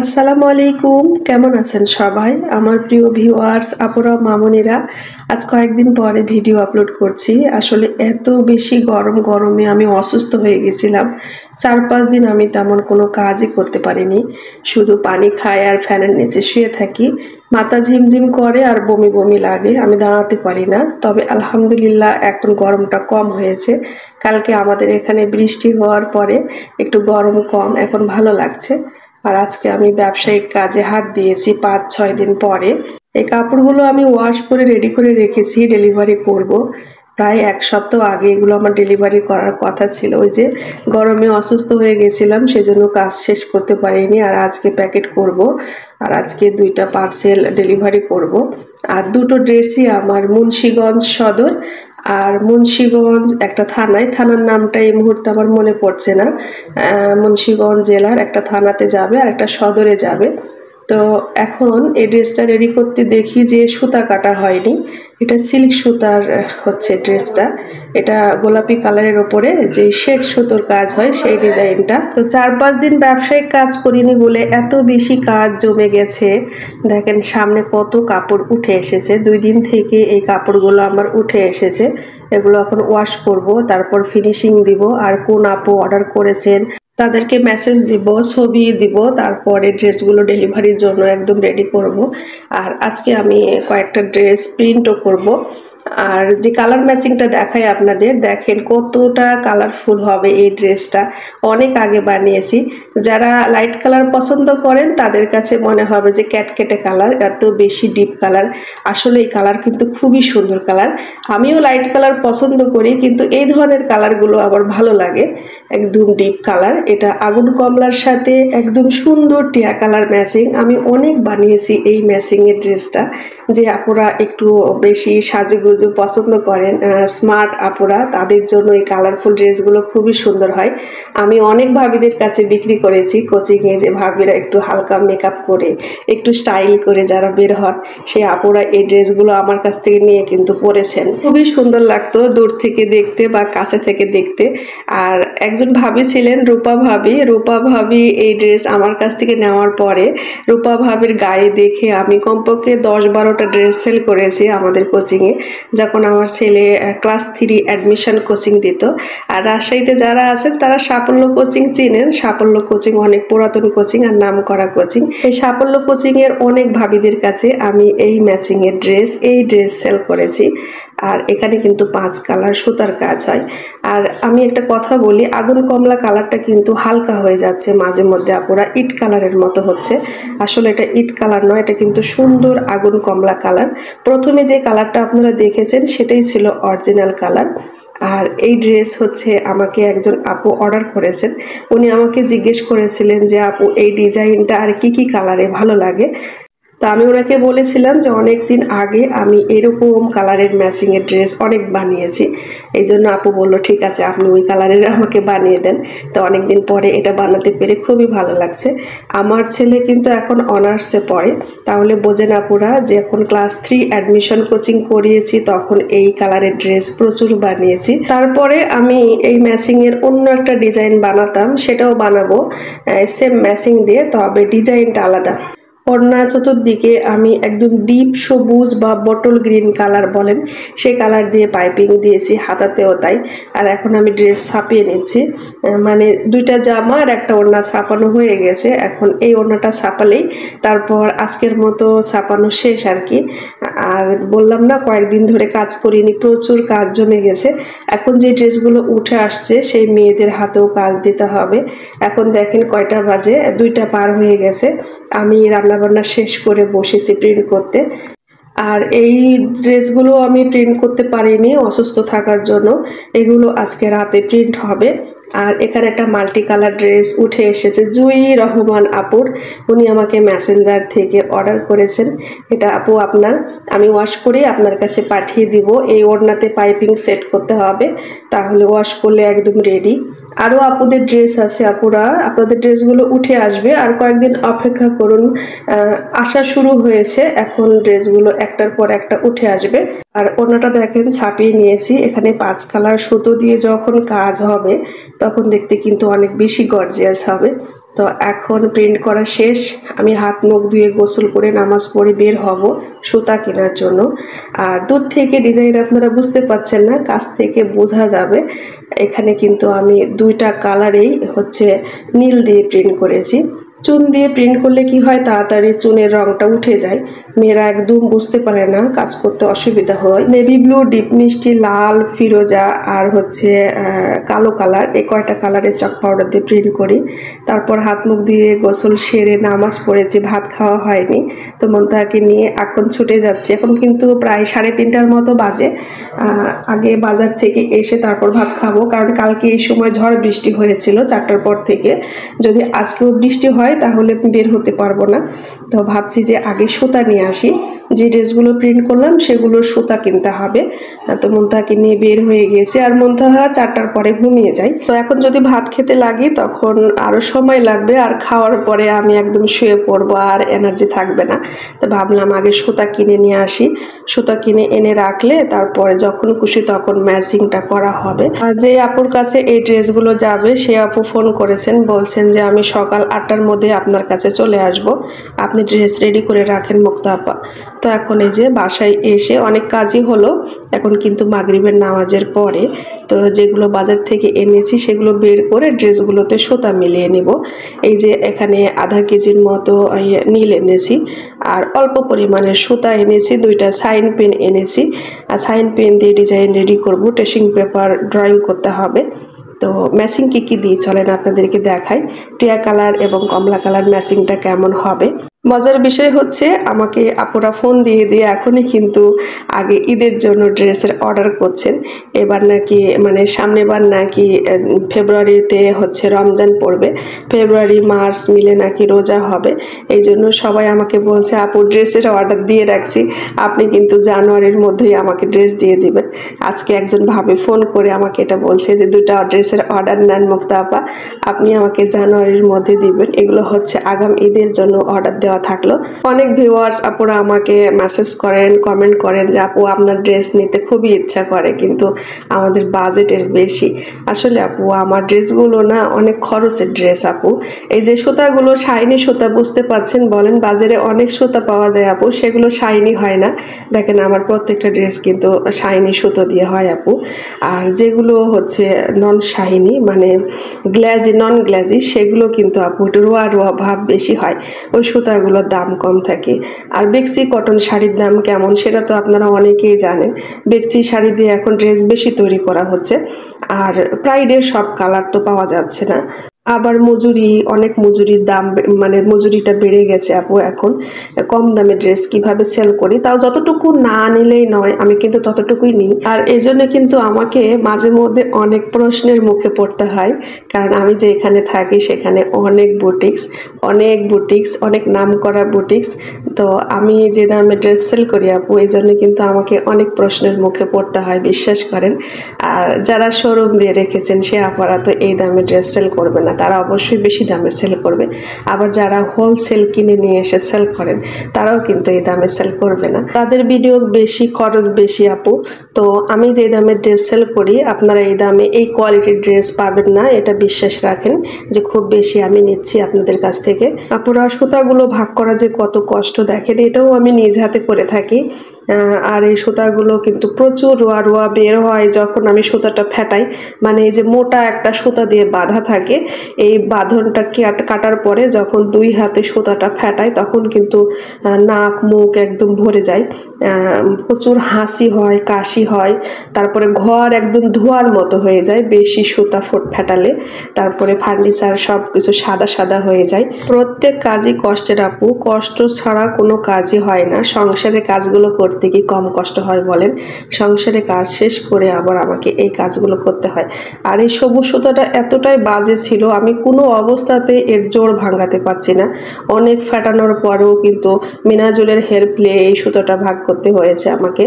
আসসালামু আলাইকুম, কেমন আছেন সবাই? আমার প্রিয় ভিউয়ার্স, আপুরা, মামুনিরা, আজ কয়েকদিন পরে ভিডিও আপলোড করছি। আসলে এত বেশি গরমে আমি অসুস্থ হয়ে গেছিলাম। ৪-৫ দিন আমি তেমন কোনো কাজই করতে পারিনি। শুধু পানি খাই আর ফ্যানের নিচে শুয়ে থাকি। মাথা ঝিমঝিম করে আর বমি বমি লাগে, আমি দাঁড়াতে পারি না। তবে আলহামদুলিল্লাহ এখন গরমটা কম হয়েছে। কালকে আমাদের এখানে বৃষ্টি হওয়ার পরে একটু গরম কম, এখন ভালো লাগছে। আর আজকে আমি ব্যবসায়িক কাজে হাত দিয়েছি ৫-৬ দিন পরে। এই কাপড়গুলো আমি ওয়াশ করে রেডি করে রেখেছি, ডেলিভারি করব। প্রায় ১ সপ্তাহ আগে এগুলো আমার ডেলিভারি করার কথা ছিল। ওই যে গরমে অসুস্থ হয়ে গেছিলাম, সেজন্য কাজ শেষ করতে পারিনি। আর আজকে প্যাকেট করব, আর আজকে ২টা পার্সেল ডেলিভারি করব। আর দুটো ড্রেসই আমার মুন্সিগঞ্জ সদর আর মুন্সিগঞ্জ একটা থানার নামটা এই মুহূর্তে আমার মনে পড়ছে না। মুন্সিগঞ্জ জেলার একটা থানাতে যাবে আর একটা সদরে যাবে। তো এখন এই ড্রেসটা রেডি করতে দেখি যে সুতা কাটা হয়নি। এটা সিল্ক সুতার হচ্ছে ড্রেসটা। এটা গোলাপি কালারের ওপরে যে শেড সুতোর কাজ হয় সেই ডিজাইনটা। তো ৪-৫ দিন ব্যবসায়িক কাজ করিনি বলে এত বেশি কাজ জমে গেছে। দেখেন সামনে কত কাপড় উঠে এসেছে। ২ দিন থেকে এই কাপড়গুলো আমার উঠে এসেছে। এগুলো এখন ওয়াশ করব, তারপর ফিনিশিং দিব। আর কোন আপু অর্ডার করেছেন তাদেরকে মেসেজ দিব, ছবি দিব, তারপরে ড্রেসগুলো ডেলিভারির জন্য একদম রেডি করব। আর আজকে আমি কয়েকটা ড্রেস প্রিন্টও করব। আর যে কালার ম্যাচিংটা দেখাই আপনাদের, দেখেন কতটা কালারফুল হবে এই ড্রেসটা। অনেক আগে বানিয়েছি। যারা লাইট কালার পছন্দ করেন তাদের কাছে মনে হবে যে ক্যাটকেটে কালার, এত বেশি ডিপ কালার। আসলে এই কালার কিন্তু খুবই সুন্দর কালার। আমিও লাইট কালার পছন্দ করি, কিন্তু এই ধরনের কালারগুলো আবার ভালো লাগে। একদম ডিপ কালার, এটা আগুন কমলার সাথে একদম সুন্দর টিয়া কালার ম্যাচিং। আমি অনেক বানিয়েছি এই ম্যাচিংয়ের ড্রেসটা। যে আপুরা একটু বেশি সাজুগুজু পছন্দ করেন, স্মার্ট আপুরা, তাদের জন্য এই কালারফুল ড্রেসগুলো খুবই সুন্দর হয়। আমি অনেক ভাবিদের কাছে বিক্রি করেছি কোচিংয়ে, যে ভাবিরা একটু হালকা মেকআপ করে একটু স্টাইল করে যারা বের হন, সেই আপুরা এই ড্রেসগুলো আমার কাছ থেকে নিয়ে কিন্তু পরেছেন। খুবই সুন্দর লাগতো দূর থেকে দেখতে বা কাছে থেকে দেখতে। আর একজন ভাবি ছিলেন রূপা ভাবি এই ড্রেস আমার কাছ থেকে নেওয়ার পরে রূপা ভাবির গায়ে দেখে আমি কমপক্ষে ১০-১২টা ড্রেস সেল করেছি আমাদের কোচিংয়ে, যখন আমার ছেলে ক্লাস 3 অ্যাডমিশন কোচিং দিত। আর রাজশাহীতে যারা আছেন তারা সাফল্য কোচিং চিনেন। সাফল্য কোচিং অনেক পুরাতন কোচিং আর নাম করা কোচিং। এই সাফল্য কোচিংয়ের অনেক ভাবিদের কাছে আমি এই ম্যাচিংয়ের এই ড্রেস সেল করেছি। আর এখানে কিন্তু 5 কালার সুতার কাজ হয়। আর আমি একটা কথা বলি, আগুন কমলা কালারটা কিন্তু হালকা হয়ে যাচ্ছে মাঝে মধ্যে, আপুরা ইট কালারের মতো হচ্ছে। আসলে এটা ইট কালার নয়, এটা কিন্তু সুন্দর আগুন কমলা কালার। প্রথমে যে কালারটা আপনারা দেখেছেন সেটাই ছিল অরিজিনাল কালার। আর এই ড্রেস হচ্ছে আমাকে একজন আপু অর্ডার করেছেন। উনি আমাকে জিজ্ঞেস করেছিলেন যে আপু এই ডিজাইনটা আর কি কালারে ভালো লাগে। তো আমি ওনাকে বলেছিলাম যে অনেক দিন আগে আমি এরকম কালারের ম্যাচিংয়ের ড্রেস অনেক বানিয়েছি। এই জন্য আপু বললো ঠিক আছে, আপনি ওই কালারের আমাকে বানিয়ে দেন। তো অনেক দিন পরে এটা বানাতে পেরে খুবই ভালো লাগছে। আমার ছেলে কিন্তু এখন অনার্সে পড়ে, তাহলে বোঝেন আপুরা যে এখন ক্লাস 3 অ্যাডমিশন কোচিং করিয়েছি, তখন এই কালারের ড্রেস প্রচুর বানিয়েছি। তারপরে আমি এই ম্যাচিংয়ের অন্য একটা ডিজাইন বানাতাম, সেটাও বানাবো সেম ম্যাচিং দিয়ে, তবে ডিজাইনটা আলাদা। ওড়না চতুর্দিকে আমি একদম ডিপ সবুজ বা বটল গ্রিন কালার বলেন সেই কালার দিয়ে পাইপিং দিয়েছি, হাতাতেও তাই। আর এখন আমি ড্রেস ছাপিয়ে নিচ্ছি, মানে 2টা জামা আর একটা ওড়না ছাপানো হয়ে গেছে। এখন এই ওড়নাটা ছাপালেই তারপর আজকের মতো ছাপানো শেষ আর কি। আর বললাম না কয়েকদিন ধরে কাজ করিনি, প্রচুর কাজ জমে গেছে। এখন যে ড্রেসগুলো উঠে আসছে সেই মেয়েদের হাতেও কাজ দিতে হবে। এখন দেখেন কয়টা বাজে, 2টা পার হয়ে গেছে। আমি রান্নাবান্না শেষ করে বসেছি প্রিন্ট করতে। আর এই ড্রেসগুলো আমি প্রিন্ট করতে পারিনি অসুস্থ থাকার জন্য, এগুলো আজকে রাতে প্রিন্ট হবে। আর এখানে একটা মাল্টি কালার ড্রেস উঠে এসেছে জুই রহমান আপুর। উনি আমাকে মেসেঞ্জার থেকে অর্ডার করেছেন। এটা আপু আপনার, আমি ওয়াশ করে আপনার কাছে পাঠিয়ে দিব। এই ওড়নাতে পাইপিং সেট করতে হবে, তাহলে ওয়াশ করলে একদম রেডি। আরও আপুদের ড্রেস আছে, আপুরা আপনাদের ড্রেসগুলো উঠে আসবে, আর কয়েকদিন অপেক্ষা করুন। আসা শুরু হয়েছে, এখন ড্রেসগুলো একটার পর একটা উঠে আসবে। আর ওড়নাটা দেখেন ছাপিয়ে নিয়েছি। এখানে 5 কালার সুতো দিয়ে যখন কাজ হবে তখন দেখতে কিন্তু অনেক বেশি গর্জিয়াস হবে। তো এখন প্রিন্ট করা শেষ। আমি হাত মুখ ধুয়ে গোসল করে নামাজ পড়ে বের হব সুতা কেনার জন্য। আর দূর থেকে ডিজাইন আপনারা বুঝতে পারছেন না, কাছ থেকে বোঝা যাবে। এখানে কিন্তু আমি দুইটা কালারেই হচ্ছে নীল দিয়ে প্রিন্ট করেছি। চুন দিয়ে প্রিন্ট করলে কি হয়, তাড়াতাড়ি চুনের রংটা উঠে যায়, মেয়েরা একদম বুঝতে পারে না, কাজ করতে অসুবিধা হয়। নেভি ব্লু, ডিপ মিষ্টি, লাল, ফিরোজা আর হচ্ছে কালো কালার, এই কয়টা কালারের চক পাউডার দিয়ে প্রিন্ট করি। তারপর হাত মুখ দিয়ে গোসল সেরে নামাজ পড়েছি, ভাত খাওয়া হয়নি। তো মন্তাহাকে নিয়ে এখন ছুটে যাচ্ছি। এখন কিন্তু প্রায় 3:30টার মতো বাজে। আগে বাজার থেকে এসে তারপর ভাত খাবো, কারণ কালকে এই সময় ঝড় বৃষ্টি হয়েছিল 4টার পর থেকে। যদি আজকেও বৃষ্টি হয় তাহলে বের হতে পারবো না। তো ভাবছি যে আগে সুতা নিয়ে আসি, যে ড্রেসগুলো প্রিন্ট করলাম সেগুলোর সুতা কিনতে হবে। তো মন্তাহাকে নিয়ে বের হয়ে গেছে, আর মন্তাহা 4টার পরে ঘুমিয়ে যায়। তো এখন যদি ভাত খেতে লাগি তখন আরও সময় লাগবে, আর খাওয়ার পরে আমি একদম শুয়ে পড়বো, আর এনার্জি থাকবে না। তো ভাবলাম আগে সুতা কিনে নিয়ে আসি, সুতা কিনে এনে রাখলে তারপরে যখন খুশি তখন ম্যাচিংটা করা হবে। আর যে আপুর কাছে এই ড্রেসগুলো যাবে সে আপু ফোন করেছেন, বলছেন যে আমি সকাল 8টার মধ্যে আপনার কাছে চলে আসব, আপনি ড্রেস রেডি করে রাখেন মুক্তা আপা। তো এখন এই যে বাসায় এসে অনেক কাজই হলো, এখন কিন্তু মাগরিবের নামাজের পরে। তো যেগুলো বাজার থেকে এনেছি সেগুলো বের করে ড্রেসগুলোতে সুতা মিলিয়ে নেব। এই যে এখানে আধা কেজির মতো নীল এনেছি, আর অল্প পরিমাণের সুতা এনেছি, 2টা সাইন পেন এনেছি। আর সাইন পেন দিয়ে ডিজাইন রেডি করব, ট্রেসিং পেপার ড্রয়িং করতে হবে। তো ম্যাচিং কী দিয়ে চলেন আপনাদেরকে দেখাই, টিয়া কালার এবং কমলা কালার ম্যাচিংটা কেমন হবে। মজার বিষয় হচ্ছে আমাকে আপুরা ফোন দিয়ে দিয়ে এখনই কিন্তু আগে ঈদের জন্য ড্রেসের অর্ডার করছেন। এবার নাকি মানে সামনেবার নাকি ফেব্রুয়ারিতে হচ্ছে রমজান পড়বে, ফেব্রুয়ারি মার্চ মিলে নাকি রোজা হবে। এই জন্য সবাই আমাকে বলছে আপু ড্রেসের অর্ডার দিয়ে রাখছি, আপনি কিন্তু জানুয়ারির মধ্যেই আমাকে ড্রেস দিয়ে দিবেন। আজকে একজন ভাবে ফোন করে আমাকে এটা বলছে যে 2টা ড্রেসের অর্ডার নেন মুক্তা আপা, আপনি আমাকে জানুয়ারির মধ্যে দিবেন। এগুলো হচ্ছে আগাম ঈদের জন্য অর্ডার দেওয়া থাকলো। অনেক ভিউয়ার্স আপুরা আমাকে মেসেজ করেন, কমেন্ট করেন যে আপু আপনার ড্রেস নিতে খুবই ইচ্ছা করে, কিন্তু আমাদের বাজেটের বেশি। আসলে আপু আমার ড্রেসগুলো না অনেক খরচের ড্রেস আপু। এই যে সুতাগুলো শাইনি সুতা, বুঝতে পাচ্ছেন, বলেন বাজারে অনেক সুতা পাওয়া যায় আপু, সেগুলো শাইনি হয় না। দেখেন আমার প্রত্যেকটা ড্রেস কিন্তু শাইনি সুতো দিয়ে হয় আপু। আর যেগুলো হচ্ছে নন শাইনি মানে গ্ল্যাজি, নন গ্ল্যাজি, সেগুলো কিন্তু আপু একটু রোয়া রোয়া ভাব বেশি হয়, ওই সুতাগুলোর দাম কম থাকে। আর বেক্সি কটন শাড়ির দাম কেমন সেটা তো আপনারা অনেকেই জানেন। বেক্সি শাড়ি দিয়ে এখন ড্রেস বেশি তৈরি করা হচ্ছে, আর প্রাইডের সব কালার তো পাওয়া যাচ্ছে না। আবার মজুরি, অনেক মজুরির দাম মানে মজুরিটা বেড়ে গেছে আপু। এখন কম দামে ড্রেস কিভাবে সেল করি, তাও যতটুকু না নিলেই নয়, আমি কিন্তু ততটুকুই নিই। আর এই জন্য কিন্তু আমাকে মাঝে মধ্যে অনেক প্রশ্নের মুখে পড়তে হয়, কারণ আমি যে এখানে থাকি সেখানে অনেক বুটিক্স, অনেক নাম করা বুটিক্স। তো আমি যে দামে ড্রেস সেল করি আপু, এই জন্য কিন্তু আমাকে অনেক প্রশ্নের মুখে পড়তে হয়, বিশ্বাস করেন। আর যারা শোরুম দিয়ে রেখেছেন সে আপনারা তো এই দামে ড্রেস সেল করবে না, তারা অবশ্যই বেশি দামে সেল করবে। আবার যারা হোলসেল কিনে নিয়ে এসে সেল করেন তারাও কিন্তু এই দামে সেল করবে না, তাদের বিনিয়োগ বেশি, খরচ বেশি আপু। তো আমি যে দামে ড্রেস সেল করি আপনারা এই দামে এই কোয়ালিটির ড্রেস পাবেন না, এটা বিশ্বাস রাখেন যে খুব বেশি আমি নিচ্ছি আপনাদের কাছ থেকে। আপুরা সুতাগুলো ভাগ করা যে কত কষ্ট দেখেন, এটাও আমি নিজ হাতে করে থাকি। আর এই সুতাগুলো কিন্তু প্রচুর রোয়া রোয়া বের হয় যখন আমি সুতাটা ফেটাই, মানে এই যে মোটা একটা সুতা দিয়ে বাঁধা থাকে, এই বাঁধনটা কাটার পরে যখন 2 হাতে সুতাটা ফেটাই তখন কিন্তু নাক মুখ একদম ভরে যায়, প্রচুর হাসি হয়, কাশি হয়, তারপরে ঘর একদম ধোয়ার মতো হয়ে যায় বেশি সুতা ফেটালে। তারপরে ফার্নিচার সব কিছু সাদা সাদা হয়ে যায়। প্রত্যেক কাজই কষ্টের আপু, কষ্ট ছাড়া কোনো কাজই হয় না। সংসারের কাজগুলো করতে কি কম কষ্ট হয় বলেন? সংসারে কাজ শেষ করে আবার আমাকে এই কাজগুলো করতে হয়। আর এই সবুজ সুতাটা এতটাই বাজে ছিল, আমি কোনো অবস্থাতে এর জোড় ভাঙাতে পারছি না। অনেক ফাটানোর পরেও কিন্তু মিনাজুলের হেল্প নিয়ে এই সুতাটা ভাগ করতে হয়েছে আমাকে।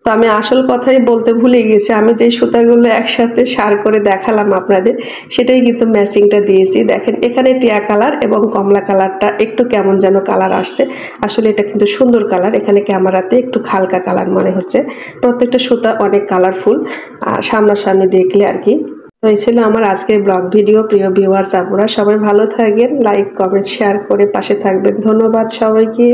তো আমি আসল কথাই বলতে ভুলে গেছি, আমি যে সুতাগুলো একসাথে সার করে দেখালাম আপনাদের সেটাই কিন্তু ম্যাচিংটা দিয়েছি। দেখেন এখানে টিয়া কালার এবং কমলা কালারটা একটু কেমন যেন কালার আসছে, আসলে এটা কিন্তু সুন্দর কালার, এখানে ক্যামেরাতে একটু হালকা কালার মনে হচ্ছে। প্রত্যেকটা সুতা অনেক কালারফুল আর সামনাসামনি দেখলে আর কি। তো এই ছিল আমার আজকের ব্লগ ভিডিও। প্রিয় ভিউয়ার্স, আপনারা সবাই ভালো থাকবেন, লাইক কমেন্ট শেয়ার করে পাশে থাকবেন। ধন্যবাদ সবাইকে।